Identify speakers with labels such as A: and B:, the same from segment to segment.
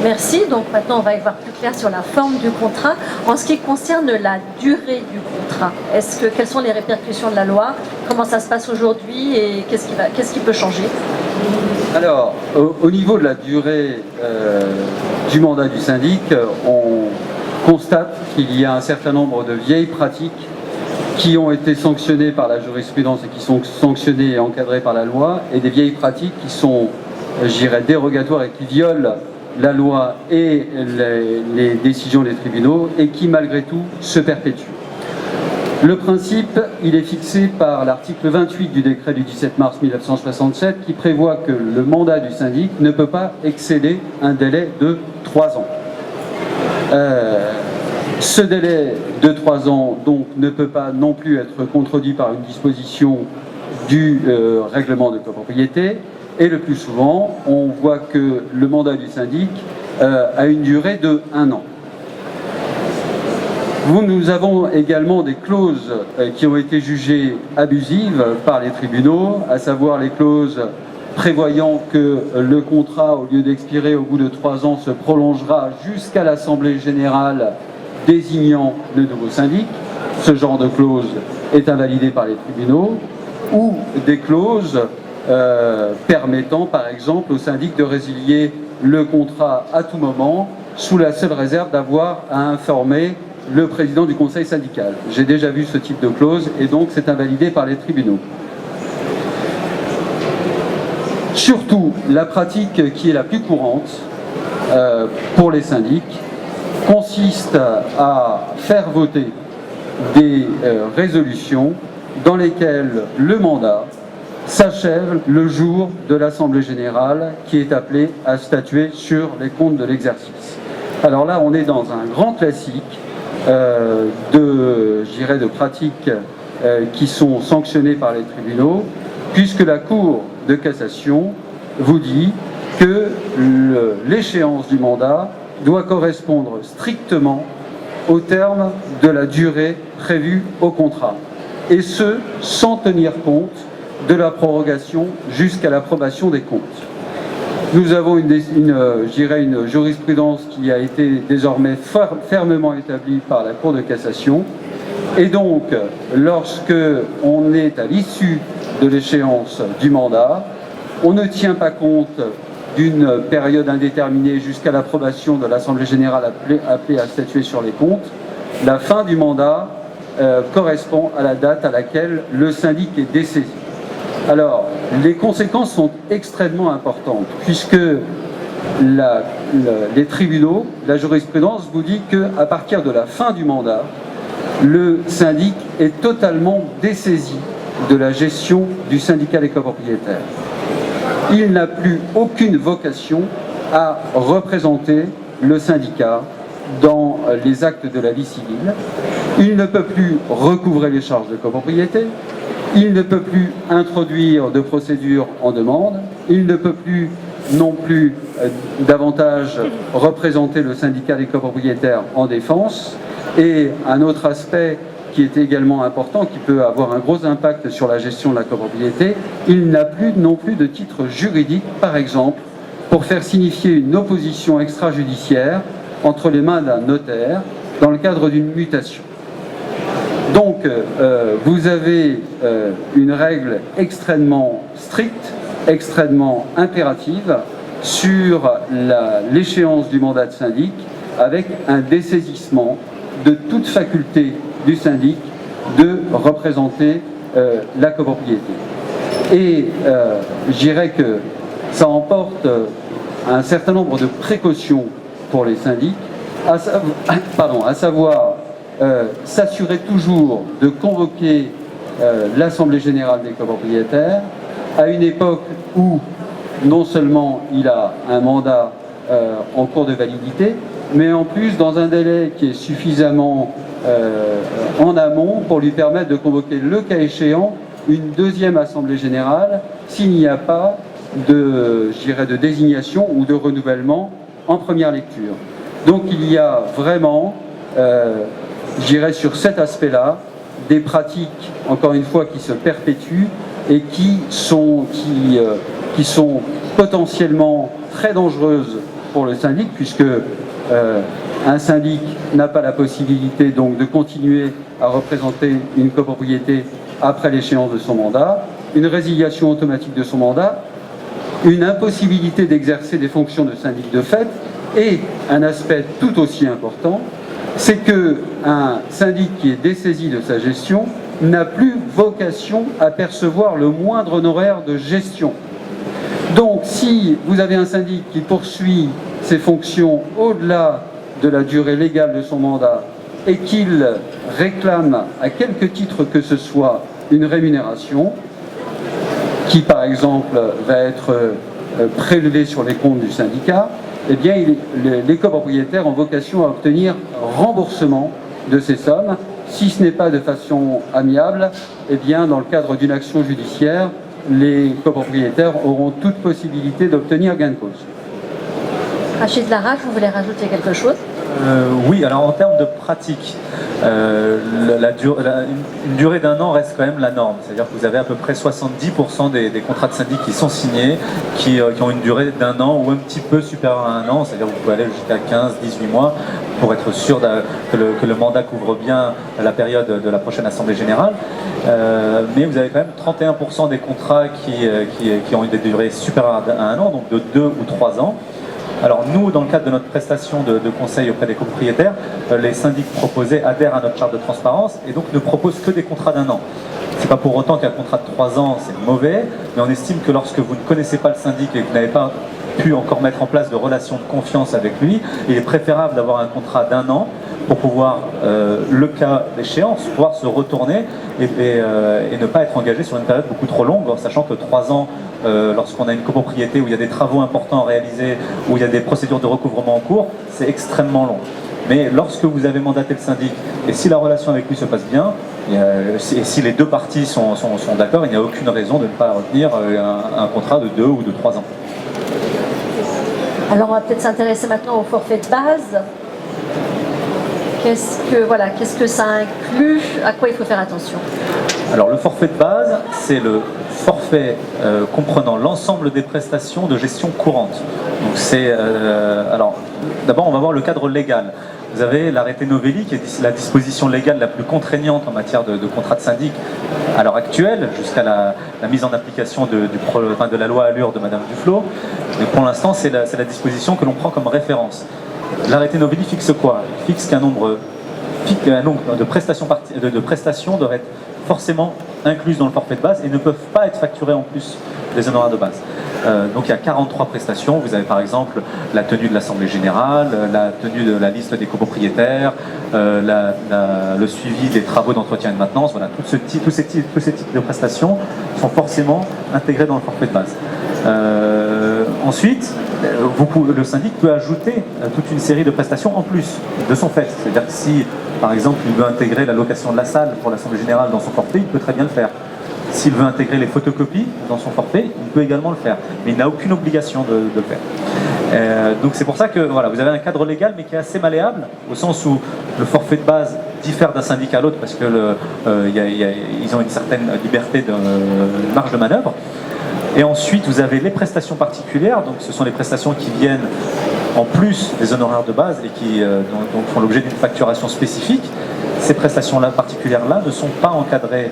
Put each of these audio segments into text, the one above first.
A: Merci. Donc maintenant, on va y voir plus clair sur la forme du contrat. En ce qui concerne la durée du contrat, quelles sont les répercussions de la loi? Comment ça se passe aujourd'hui et qu'est-ce qui peut changer?
B: Alors, au niveau de la durée du mandat du syndic, on constate qu'il y a un certain nombre de vieilles pratiques qui ont été sanctionnées par la jurisprudence et qui sont sanctionnées et encadrées par la loi, et des vieilles pratiques qui sont, je dirais, dérogatoires et qui violent la loi et les décisions des tribunaux et qui, malgré tout, se perpétuent. Le principe, il est fixé par l'article 28 du décret du 17 mars 1967 qui prévoit que le mandat du syndic ne peut pas excéder un délai de 3 ans. Ce délai de 3 ans donc ne peut pas non plus être contredit par une disposition du règlement de copropriété, et le plus souvent on voit que le mandat du syndic a une durée de 1 an. Nous avons également des clauses qui ont été jugées abusives par les tribunaux, à savoir les clauses prévoyant que le contrat, au lieu d'expirer au bout de 3 ans, se prolongera jusqu'à l'Assemblée générale désignant le nouveau syndic. Ce genre de clause est invalidée par les tribunaux, ou des clauses permettant par exemple au syndic de résilier le contrat à tout moment, sous la seule réserve d'avoir à informer le président du conseil syndical. J'ai déjà vu ce type de clause et donc c'est invalidé par les tribunaux. Surtout, la pratique qui est la plus courante pour les syndics consiste à faire voter des résolutions dans lesquelles le mandat s'achève le jour de l'Assemblée générale qui est appelée à statuer sur les comptes de l'exercice. Alors là, on est dans un grand classique de pratiques qui sont sanctionnées par les tribunaux, puisque la Cour de cassation vous dit que l'échéance du mandat doit correspondre strictement au terme de la durée prévue au contrat, et ce, sans tenir compte de la prorogation jusqu'à l'approbation des comptes. Nous avons une jurisprudence qui a été désormais fermement établie par la Cour de cassation. Et donc, lorsque on est à l'issue de l'échéance du mandat, on ne tient pas compte d'une période indéterminée jusqu'à l'approbation de l'Assemblée générale appelée à statuer sur les comptes. La fin du mandat correspond à la date à laquelle le syndic est dessaisi. Alors, les conséquences sont extrêmement importantes, puisque les tribunaux, la jurisprudence vous dit qu'à partir de la fin du mandat, le syndic est totalement dessaisi de la gestion du syndicat des copropriétaires. Il n'a plus aucune vocation à représenter le syndicat dans les actes de la vie civile. Il ne peut plus recouvrer les charges de copropriété. Il ne peut plus introduire de procédure en demande. Il ne peut plus non plus davantage représenter le syndicat des copropriétaires en défense. Et un autre aspect qui est également important, qui peut avoir un gros impact sur la gestion de la copropriété, il n'a plus non plus de titre juridique, par exemple, pour faire signifier une opposition extrajudiciaire entre les mains d'un notaire dans le cadre d'une mutation. Donc, vous avez une règle extrêmement stricte, extrêmement impérative sur l'échéance du mandat de syndic, avec un dessaisissement de toute faculté du syndic de représenter la copropriété. Et je dirais que ça emporte un certain nombre de précautions pour les syndics, à savoir s'assurer toujours de convoquer l'Assemblée générale des copropriétaires à une époque où non seulement il a un mandat en cours de validité, mais en plus dans un délai qui est suffisamment en amont pour lui permettre de convoquer, le cas échéant, une deuxième Assemblée générale s'il n'y a pas de désignation ou de renouvellement en première lecture. Donc il y a vraiment, sur cet aspect-là, des pratiques, encore une fois, qui se perpétuent et qui sont potentiellement très dangereuses pour le syndic, puisque un syndic n'a pas la possibilité donc de continuer à représenter une copropriété après l'échéance de son mandat, une résiliation automatique de son mandat, une impossibilité d'exercer des fonctions de syndic de fait, et un aspect tout aussi important, c'est qu'un syndic qui est dessaisi de sa gestion n'a plus vocation à percevoir le moindre honoraire de gestion. Donc si vous avez un syndic qui poursuit ses fonctions au-delà de la durée légale de son mandat et qu'il réclame à quelque titre que ce soit une rémunération, qui par exemple va être prélevée sur les comptes du syndicat, eh bien les copropriétaires ont vocation à obtenir remboursement de ces sommes. Si ce n'est pas de façon amiable, eh bien dans le cadre d'une action judiciaire, les copropriétaires auront toute possibilité d'obtenir gain de cause.
A: Rachid Larrache, vous voulez rajouter quelque chose?
C: Oui, alors en termes de pratique, une durée d'un an reste quand même la norme. C'est-à-dire que vous avez à peu près 70% des contrats de syndic qui sont signés, qui ont une durée d'un an ou un petit peu supérieure à un an. C'est-à-dire que vous pouvez aller jusqu'à 15-18 mois pour être sûr que le mandat couvre bien la période de la prochaine Assemblée Générale. Mais vous avez quand même 31% des contrats qui ont une durée supérieure à un an, donc de 2 ou 3 ans. Alors nous, dans le cadre de notre prestation de conseil auprès des copropriétaires, les syndics proposés adhèrent à notre charte de transparence et donc ne proposent que des contrats d'1 an. C'est pas pour autant qu'un contrat de 3 ans c'est mauvais, mais on estime que lorsque vous ne connaissez pas le syndic et que vous n'avez pas pu encore mettre en place de relations de confiance avec lui, il est préférable d'avoir un contrat d'1 an pour pouvoir, le cas d'échéance, pouvoir se retourner et ne pas être engagé sur une période beaucoup trop longue, en sachant que 3 ans, lorsqu'on a une copropriété où il y a des travaux importants à réaliser, où il y a des procédures de recouvrement en cours, c'est extrêmement long. Mais lorsque vous avez mandaté le syndic, et si la relation avec lui se passe bien, et si les deux parties sont d'accord, il n'y a aucune raison de ne pas retenir un contrat de 2 ou de 3 ans.
A: Alors on va peut-être s'intéresser maintenant au forfait de base. Qu'est-ce que ça inclut? À quoi il faut faire attention?
C: Alors le forfait de base, c'est le forfait comprenant l'ensemble des prestations de gestion courante. Donc c'est alors d'abord on va voir le cadre légal. Vous avez l'arrêté Novelli qui est la disposition légale la plus contraignante en matière de contrat de syndic à l'heure actuelle, jusqu'à la mise en application de la loi Allure de Madame Duflot. Mais pour l'instant c'est la disposition que l'on prend comme référence. L'arrêté Novelli fixe quoi? Il fixe qu'un nombre de prestations doivent être forcément incluses dans le forfait de base et ne peuvent pas être facturées en plus des honoraires de base. Donc il y a 43 prestations. Vous avez par exemple la tenue de l'Assemblée Générale, la tenue de la liste des copropriétaires, le suivi des travaux d'entretien et de maintenance. Voilà, tous ces types de prestations sont forcément intégrés dans le forfait de base. Ensuite, le syndic peut ajouter toute une série de prestations en plus de son fait. C'est-à-dire que si, par exemple, il veut intégrer la location de la salle pour l'Assemblée Générale dans son forfait, il peut très bien le faire. S'il veut intégrer les photocopies dans son forfait, il peut également le faire. Mais il n'a aucune obligation de le faire. Donc c'est pour ça que voilà, vous avez un cadre légal mais qui est assez malléable, au sens où le forfait de base diffère d'un syndic à l'autre parce que ils ont une certaine liberté de marge de manœuvre. Et ensuite, vous avez les prestations particulières, donc ce sont les prestations qui viennent en plus des honoraires de base et qui donc font l'objet d'une facturation spécifique. Ces prestations-là particulières-là ne sont pas encadrées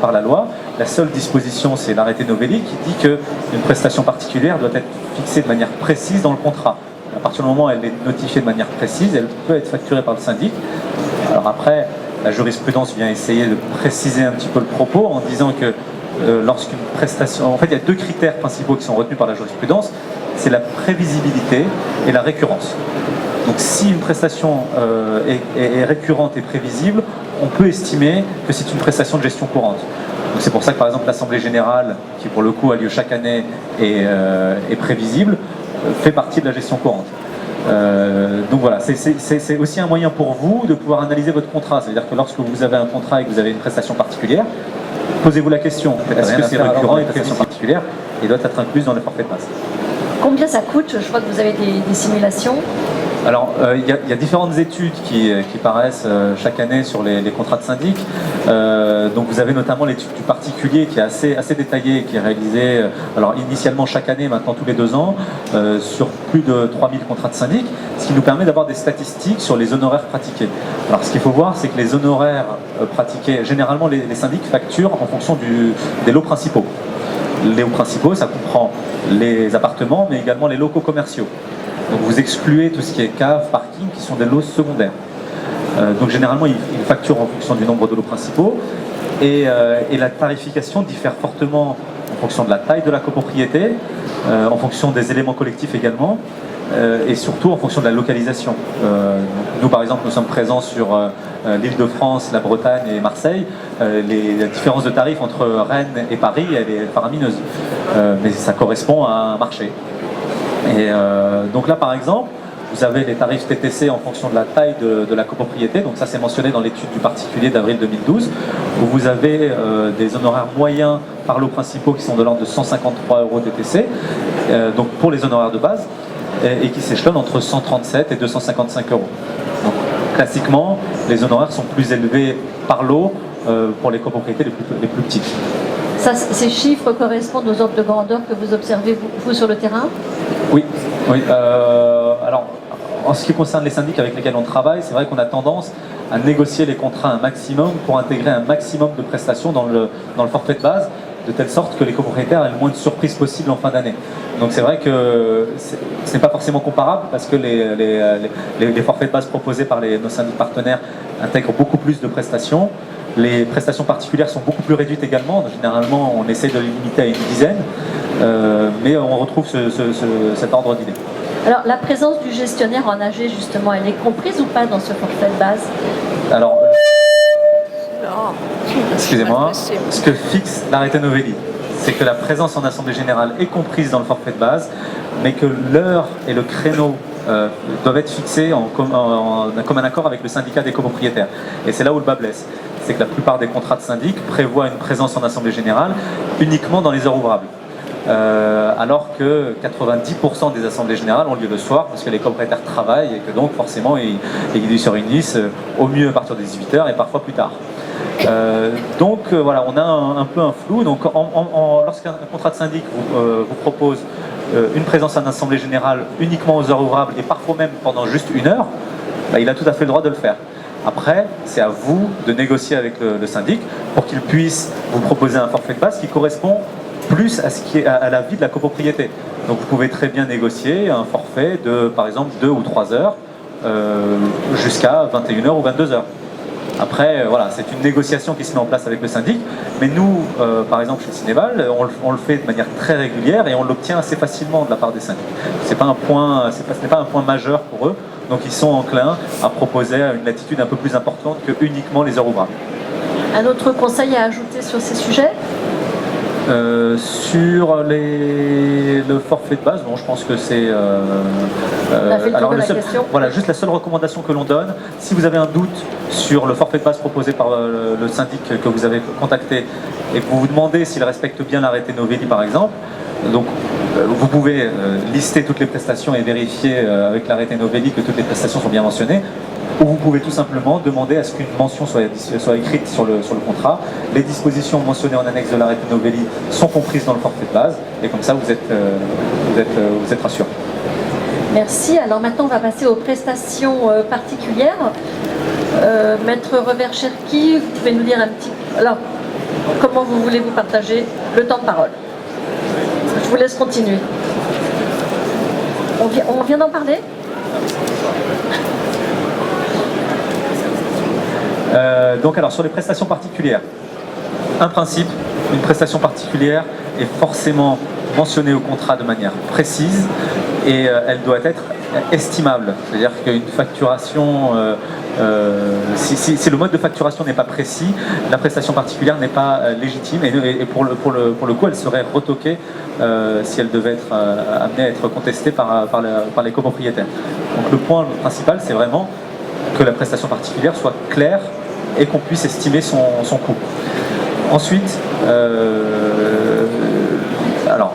C: par la loi. La seule disposition, c'est l'arrêté Novelli qui dit qu'une prestation particulière doit être fixée de manière précise dans le contrat. À partir du moment où elle est notifiée de manière précise, elle peut être facturée par le syndic. Alors après, la jurisprudence vient essayer de préciser un petit peu le propos en disant que lorsqu'une prestation... En fait, il y a 2 critères principaux qui sont retenus par la jurisprudence, c'est la prévisibilité et la récurrence. Donc si une prestation est récurrente et prévisible, on peut estimer que c'est une prestation de gestion courante. C'est pour ça que par exemple l'Assemblée Générale, qui pour le coup a lieu chaque année et est prévisible, fait partie de la gestion courante. Donc voilà, c'est aussi un moyen pour vous de pouvoir analyser votre contrat. C'est-à-dire que lorsque vous avez un contrat et que vous avez une prestation particulière, posez-vous la question, est-ce que c'est récurrent et une prestation particulière et doit être incluse dans le forfait de base?
A: Combien ça coûte? Je crois que vous avez des simulations.
C: Alors, il y a différentes études qui paraissent chaque année sur les contrats de syndic. Donc, vous avez notamment l'étude du particulier qui est assez détaillée, qui est réalisée alors initialement chaque année, maintenant tous les 2 ans, sur plus de 3000 contrats de syndic, ce qui nous permet d'avoir des statistiques sur les honoraires pratiqués. Alors, ce qu'il faut voir, c'est que les honoraires pratiqués, généralement les syndics facturent en fonction des lots principaux. Les lots principaux, ça comprend les appartements, mais également les locaux commerciaux. Donc vous excluez tout ce qui est cave, parking, qui sont des lots secondaires. Donc généralement, ils facturent en fonction du nombre de lots principaux. Et la tarification diffère fortement en fonction de la taille de la copropriété, en fonction des éléments collectifs également, et surtout en fonction de la localisation. Nous, par exemple, nous sommes présents sur l'Île-de-France, la Bretagne et Marseille. La différence de tarifs entre Rennes et Paris, elle est faramineuse. Mais ça correspond à un marché. Et donc là, par exemple, vous avez les tarifs TTC en fonction de la taille de la copropriété. Donc ça, c'est mentionné dans l'étude du particulier d'avril 2012, où vous avez des honoraires moyens par lots principaux qui sont de l'ordre de 153 € TTC, donc pour les honoraires de base, et qui s'échelonnent entre 137 et 255 €. Donc classiquement, les honoraires sont plus élevés par lot pour les copropriétés les plus petites.
A: Ça, ces chiffres correspondent aux ordres de grandeur que vous observez, vous sur le terrain?
C: Oui. Alors, en ce qui concerne les syndics avec lesquels on travaille, c'est vrai qu'on a tendance à négocier les contrats un maximum pour intégrer un maximum de prestations dans le forfait de base, de telle sorte que les copropriétaires aient le moins de surprises possible en fin d'année. Donc c'est vrai que ce n'est pas forcément comparable parce que les forfaits de base proposés par nos syndics partenaires intègrent beaucoup plus de prestations. Les prestations particulières sont beaucoup plus réduites également. Généralement, on essaie de les limiter à une dizaine, mais on retrouve cet ordre d'idée.
A: Alors, la présence du gestionnaire en AG, justement, elle est comprise ou pas dans ce forfait de base?
C: Alors, excusez-moi, ce que fixe l'arrêté Novelli, c'est que la présence en assemblée générale est comprise dans le forfait de base, mais que l'heure et le créneau doivent être fixés en commun accord avec le syndicat des copropriétaires. Et c'est là où le bas blesse. C'est que la plupart des contrats de syndic prévoient une présence en assemblée générale uniquement dans les heures ouvrables. Alors que 90% des assemblées générales ont lieu le soir parce que les copropriétaires travaillent et que donc forcément ils se réunissent au mieux à partir des 18h et parfois plus tard. Donc voilà, on a un peu un flou. Donc lorsqu'un contrat de syndic vous propose une présence en assemblée générale uniquement aux heures ouvrables et parfois même pendant juste 1 heure, il a tout à fait le droit de le faire. Après, c'est à vous de négocier avec le syndic pour qu'il puisse vous proposer un forfait de base qui correspond plus à la vie de la copropriété. Donc vous pouvez très bien négocier un forfait de, par exemple, 2 ou 3 heures jusqu'à 21h ou 22h. Après, voilà, c'est une négociation qui se met en place avec le syndic, mais nous, par exemple chez Cinéval, on le fait de manière très régulière et on l'obtient assez facilement de la part des syndics. Ce n'est pas un point majeur pour eux, donc ils sont enclins à proposer une latitude un peu plus importante que uniquement les heures ouvrables.
A: Un autre conseil à ajouter sur ces sujets?
C: Sur le forfait de base, bon, je pense que c'est...
A: alors
C: voilà, juste la seule recommandation que l'on donne, si vous avez un doute sur le forfait de base proposé par le syndic que vous avez contacté et que vous vous demandez s'il respecte bien l'arrêté Novelli par exemple, donc vous pouvez lister toutes les prestations et vérifier avec l'arrêté Novelli que toutes les prestations sont bien mentionnées. Ou vous pouvez tout simplement demander à ce qu'une mention soit écrite sur le contrat. Les dispositions mentionnées en annexe de l'arrêté Novelli sont comprises dans le forfait de base, et comme ça vous êtes rassuré.
A: Merci. Alors maintenant on va passer aux prestations particulières. Maître Revers-Cherki, vous pouvez nous dire un petit... Alors, comment vous voulez vous partager le temps de parole? Je vous laisse continuer. On vient d'en parler?
C: Donc alors sur les prestations particulières, un principe, une prestation particulière est forcément mentionnée au contrat de manière précise et elle doit être estimable. C'est-à-dire qu'une facturation, si le mode de facturation n'est pas précis, la prestation particulière n'est pas légitime et pour le coup elle serait retoquée si elle devait être amenée à être contestée par les copropriétaires. Donc le point principal c'est vraiment que la prestation particulière soit claire et qu'on puisse estimer son coût. Ensuite, alors